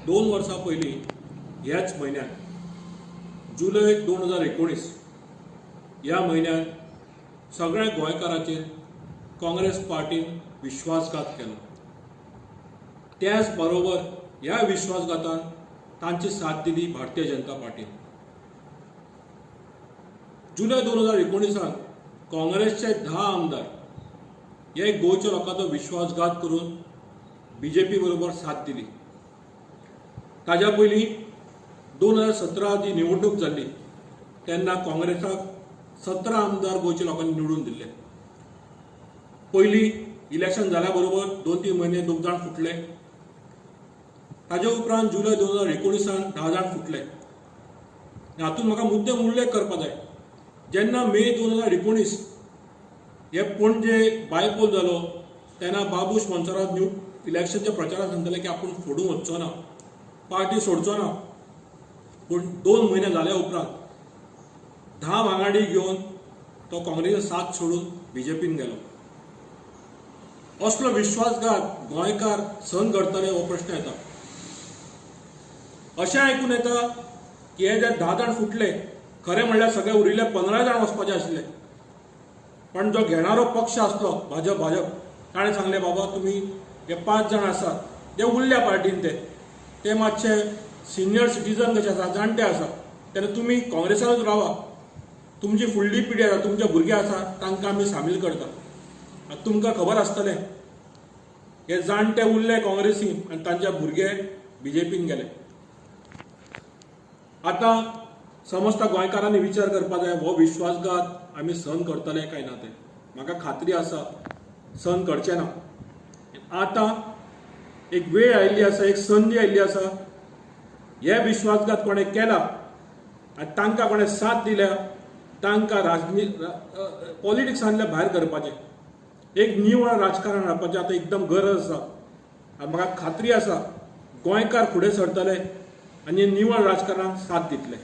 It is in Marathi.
2 वर्सां पयलीं ह्याच म्हयन्यात जुलय 2019 ह्या म्हयन्यात सगळ्या गोंयकारांचेर काँग्रेस पार्टीन विश्वासघात केलो. त्याच बरोबर ह्या विश्वासघातान तांची साथ दिली भारतीय जनता पार्टीन. जुलय 2019 काँग्रेसचे 10 आमदार हे गोंयच्या लोकांचो विश्वासघात करून बीजेपी बरोबर साथ दिली. ताज्या पयलीं 2017 जी निवडणूक जाल्ली तेन्ना काँग्रेसाक 17 आमदार गोंयच्या लोकांनी निवडून दिल्ले. पयलीं इलेक्शन जाल्या बरोबर 2-3 म्हयने 2 जाण फुटले. ताजे उपरांत जुलय 2019 10 जाण फुटले. हातूंत म्हाका मुद्दम उल्लेख करपा जाय, जेन्ना मे 2019 हे पणजे बायपोल जालो तेन्ना बाबूश मोन्सेरात इलेक्शनच्या प्रचारांत सांगताले की आपूण फुडून वचचो ना, पार्टी सोडचो ना. पूण 2 म्हयने जाल्या उपरांत 10 वांगडी घेवन तो काँग्रेसीचो साथ सोडून बीजेपीन गेलो. असलो विश्वासघात गोंयकार सहन करतले हो प्रश्न येता. अशें आयकून येता की हे जे 10 जाण फुटले खरें म्हणल्यार सगळे उरिल्ले 15 जाण वचपाचे आशिल्ले. पण जो घेणारो पक्ष आसलो भाजप ताणें सांगलें बाबा तुमी हे 5 जाण आसात ते उरल्या पार्टीन ते मातशे सिनियर सिटीजन कशे आसा, जाणटे आसा, तेन्ना तुमी काँग्रेसानूच रावा. तुमची फुडली पिढी आसा, तुमचे भुरगे आसा, तांकां आमी सामील करता. आतां तुमकां खबर आसतलें हे जाणटे उरले काँग्रेसीन आनी तांचे भुरगे बीजेपीन गेले. आतां समजता गोंयकारांनी विचार करपा जाय हो विश्वासघात आमी सहन करतले काय ना ते. म्हाका खात्री आसा सहन करचे ना. आतां एक वेळ आयिल्ली आसा, एक संदी आयिल्ली आसा. हे विश्वासघात कोणें केला आनी तांकां कोणें साथ दिल्या तांकां पॉलिटिक्सांतल्या भायर करपाचें. एक निवळ राजकारण हाडपाचें आतां एकदम गरज आसा. आनी म्हाका खात्री आसा गोंयकार फुडें सरतले आनी निवळ राजकारणाक साथ दितले.